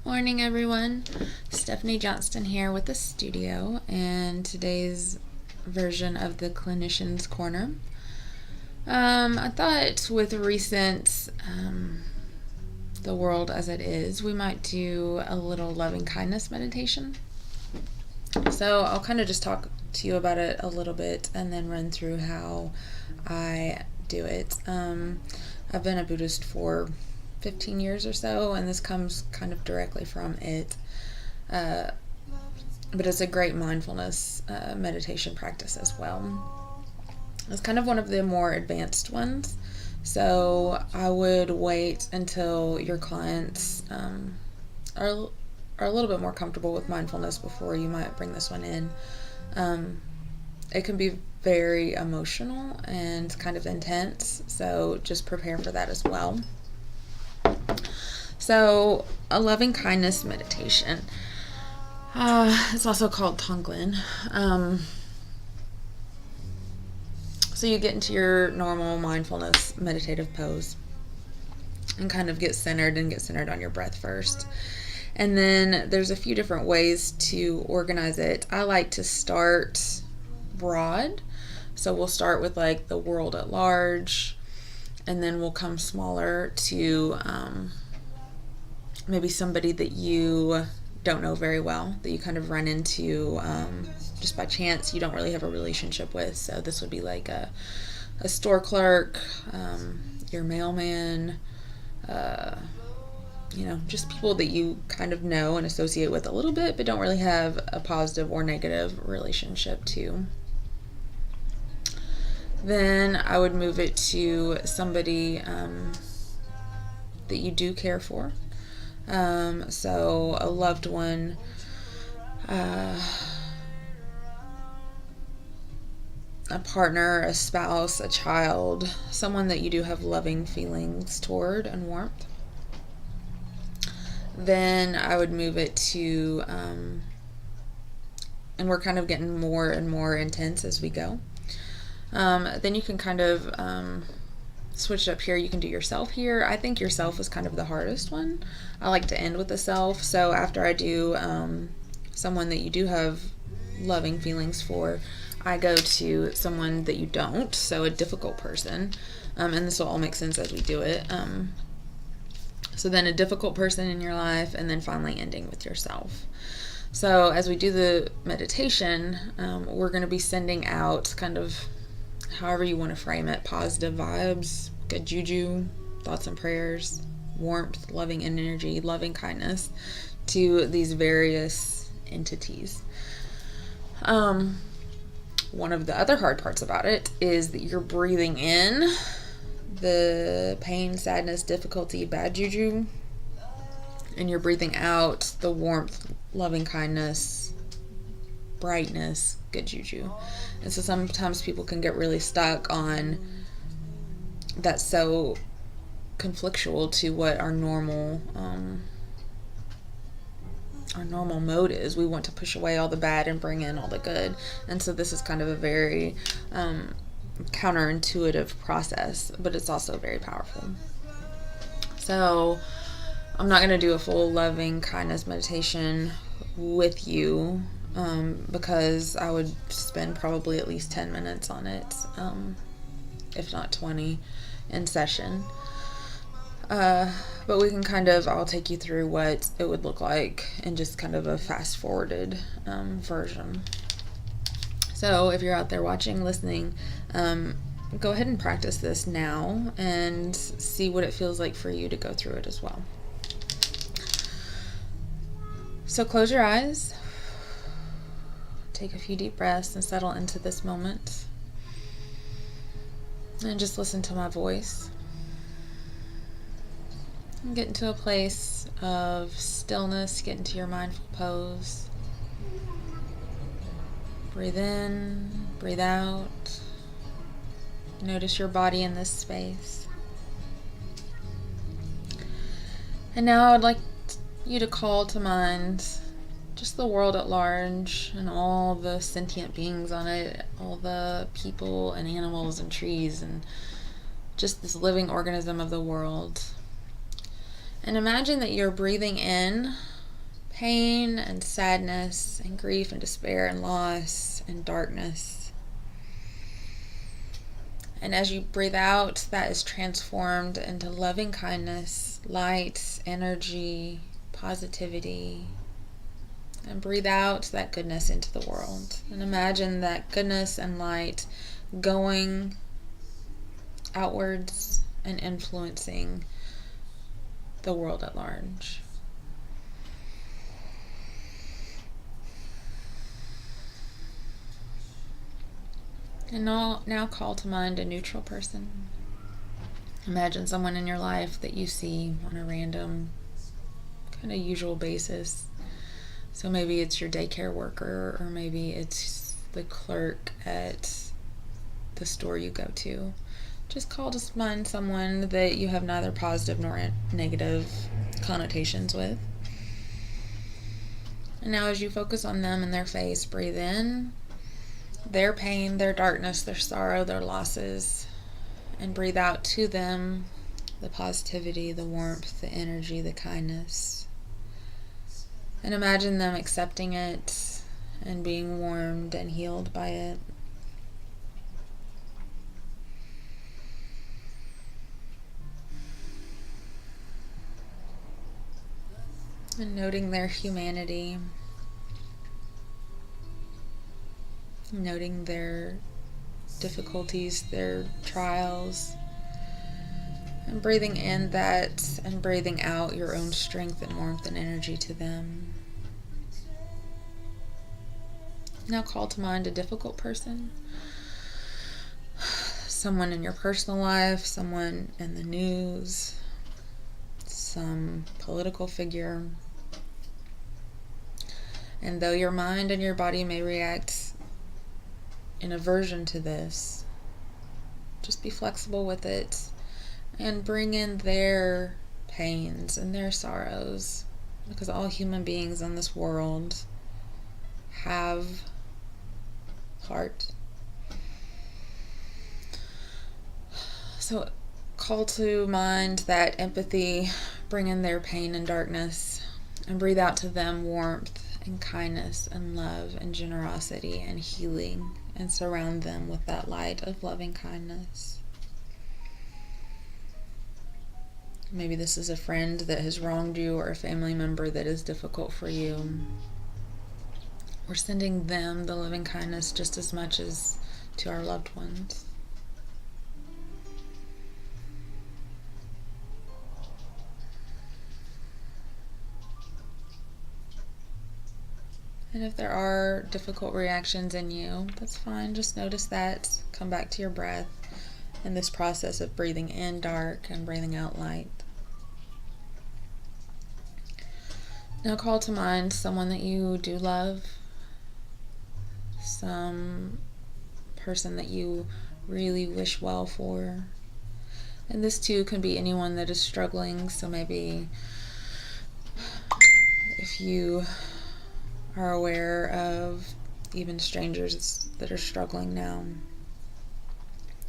Morning, everyone. Stephanie Johnston here with the studio, and today's version of the Clinician's Corner. I thought with recent the world as it is, we might do a little loving kindness meditation. So I'll kind of just talk to you about it a little bit and then run through how I do it. I've been a Buddhist for 15 years or so, and this comes kind of directly from it. But it's a great mindfulness meditation practice as well. It's kind of one of the more advanced ones. So I would wait until your clients are a little bit more comfortable with mindfulness before you might bring this one in. It can be very emotional and kind of intense, so just prepare for that as well. So, a loving kindness meditation. It's also called Tonglen. So you get into your normal mindfulness meditative pose and kind of get centered on your breath first. And then there's a few different ways to organize it. I like to start broad. So we'll start with like the world at large, and then we'll come smaller to maybe somebody that you don't know very well, that you kind of run into just by chance, you don't really have a relationship with. So this would be like a store clerk, your mailman, just people that you kind of know and associate with a little bit, but don't really have a positive or negative relationship to. Then I would move it to somebody that you do care for. So a loved one, a partner, a spouse, a child, someone that you do have loving feelings toward and warmth. Then I would move it to, and we're kind of getting more and more intense as we go. Then you can kind of switch it up here. You can do yourself here. I think yourself is kind of the hardest one. I like to end with the self. So after I do someone that you do have loving feelings for, I go to someone that you don't, so a difficult person. And this will all make sense as we do it. So then a difficult person in your life, and then finally ending with yourself. So as we do the meditation, we're going to be sending out kind of, however you want to frame it, positive vibes, good juju, thoughts and prayers, warmth, loving energy, loving kindness to these various entities. One of the other hard parts about it is that you're breathing in the pain, sadness, difficulty, bad juju, and you're breathing out the warmth, loving kindness, brightness, good juju. And so sometimes people can get really stuck on that's so conflictual to what our normal mode is. We want to push away all the bad and bring in all the good. And so this is kind of a very counterintuitive process, but it's also very powerful. So I'm not going to do a full loving kindness meditation with you because I would spend probably at least 10 minutes on it, if not 20 in session. But we can kind of, I'll take you through what it would look like in just kind of a fast forwarded version. So if you're out there watching, listening, go ahead and practice this now and see what it feels like for you to go through it as well. So close your eyes, take a few deep breaths and settle into this moment. And just listen to my voice. And get into a place of stillness, get into your mindful pose. Breathe in, breathe out. Notice your body in this space. And now I'd like you to call to mind just the world at large and all the sentient beings on it, all the people and animals and trees and just this living organism of the world. And imagine that you're breathing in pain and sadness and grief and despair and loss and darkness. And as you breathe out, that is transformed into loving kindness, light, energy, positivity. And breathe out that goodness into the world. And imagine that goodness and light going outwards and influencing the world at large. And now call to mind a neutral person. Imagine someone in your life that you see on a random, kind of usual basis. So maybe it's your daycare worker, or maybe it's the clerk at the store you go to. Just call to mind someone that you have neither positive nor negative connotations with. And now as you focus on them and their face, breathe in their pain, their darkness, their sorrow, their losses, and breathe out to them the positivity, the warmth, the energy, the kindness. And imagine them accepting it and being warmed and healed by it. And noting their humanity, noting their difficulties, their trials, and breathing in that and breathing out your own strength and warmth and energy to them. Now call to mind a difficult person, someone in your personal life, someone in the news, some political figure. And though your mind and your body may react in aversion to this, just be flexible with it and bring in their pains and their sorrows, because all human beings in this world have heart. So call to mind that empathy, bring in their pain and darkness, and breathe out to them warmth and kindness and love and generosity and healing, and surround them with that light of loving kindness. Maybe this is a friend that has wronged you, or a family member that is difficult for you. We're sending them the loving kindness just as much as to our loved ones. And if there are difficult reactions in you, that's fine. Just notice that. Come back to your breath in this process of breathing in dark and breathing out light. Now call to mind someone that you do love, some person that you really wish well for. And this too can be anyone that is struggling. So maybe if you are aware of even strangers that are struggling now,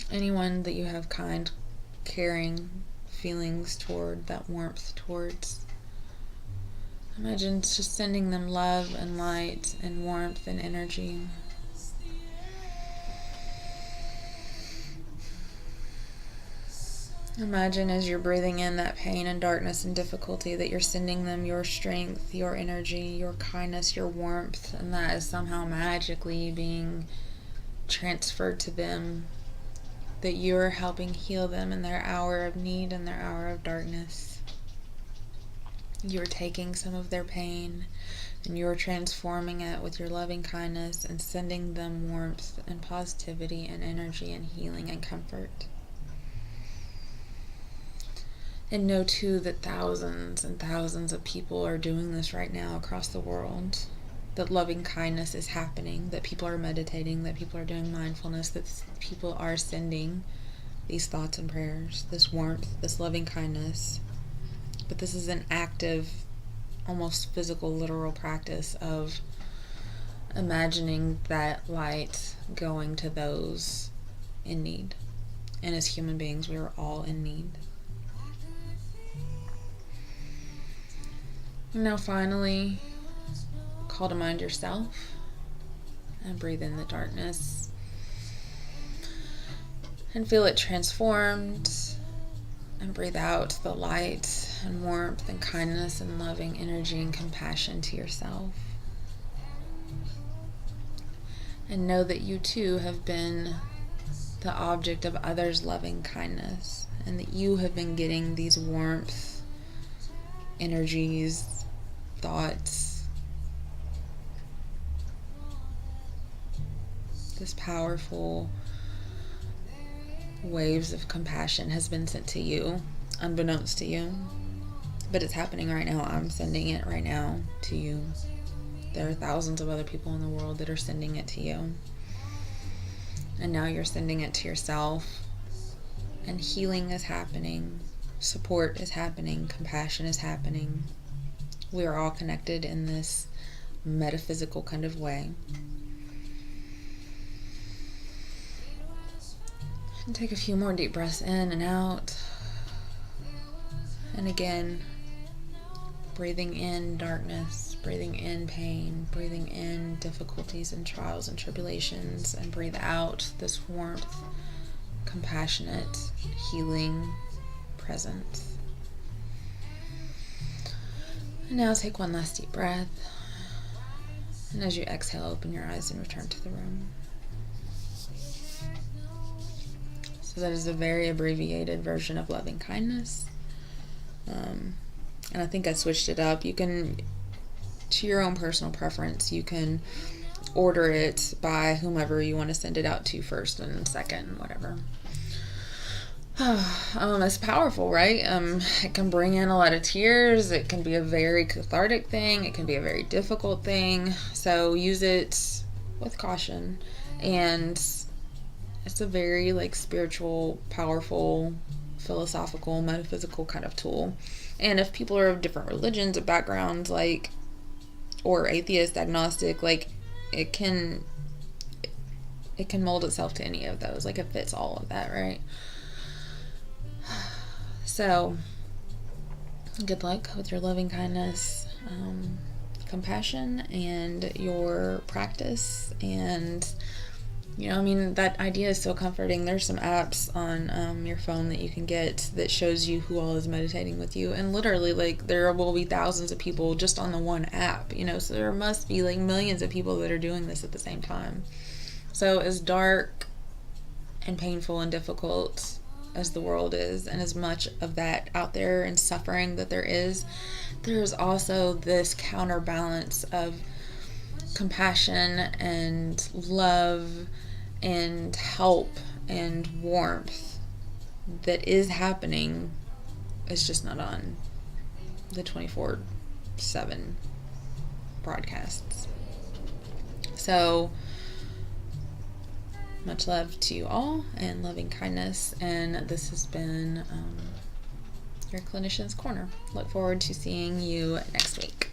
anyone that you have kind, caring feelings toward, that warmth towards, imagine just sending them love and light and warmth and energy. Imagine as you're breathing in that pain and darkness and difficulty that you're sending them your strength, your energy, your kindness, your warmth, and that is somehow magically being transferred to them, that you're helping heal them in their hour of need and their hour of darkness. You're taking some of their pain and you're transforming it with your loving kindness and sending them warmth and positivity and energy and healing and comfort. And know too that thousands and thousands of people are doing this right now across the world. That loving kindness is happening, that people are meditating, that people are doing mindfulness, that people are sending these thoughts and prayers, this warmth, this loving kindness. But this is an active, almost physical, literal practice of imagining that light going to those in need. And as human beings, we are all in need. Now finally, call to mind yourself and breathe in the darkness and feel it transformed, and breathe out the light and warmth and kindness and loving energy and compassion to yourself. And know that you too have been the object of others' loving kindness, and that you have been getting these warmth, energies, thoughts, this powerful waves of compassion has been sent to you, unbeknownst to you. But it's happening right now. I'm sending it right now to you. There are thousands of other people in the world that are sending it to you. And now you're sending it to yourself. And healing is happening. Support is happening. Compassion is happening. We are all connected in this metaphysical kind of way. And take a few more deep breaths in and out. And again, breathing in darkness, breathing in pain, breathing in difficulties and trials and tribulations, and breathe out this warmth, compassionate, healing presence. And now take one last deep breath. And as you exhale, open your eyes and return to the room. So that is a very abbreviated version of loving kindness. And I think I switched it up. You can, to your own personal preference, you can order it by whomever you want to send it out to first and second, whatever. It's powerful, right? It can bring in a lot of tears. It can be a very cathartic thing. It can be a very difficult thing. So use it with caution. And it's a very spiritual, powerful, philosophical, metaphysical kind of tool. And if people are of different religions or backgrounds, or atheist, agnostic, it can mold itself to any of those. It fits all of that, right? So, good luck with your loving kindness, compassion, and your practice. And that idea is so comforting. There's some apps on your phone that you can get that shows you who all is meditating with you. And literally, there will be thousands of people just on the one app, so there must be millions of people that are doing this at the same time. So as dark and painful and difficult as the world is, and as much of that out there and suffering that there's also this counterbalance of compassion and love and help and warmth that is happening. It's just not on the 24/7 broadcasts. So much love to you all and loving kindness. And this has been your Clinician's Corner. Look forward to seeing you next week.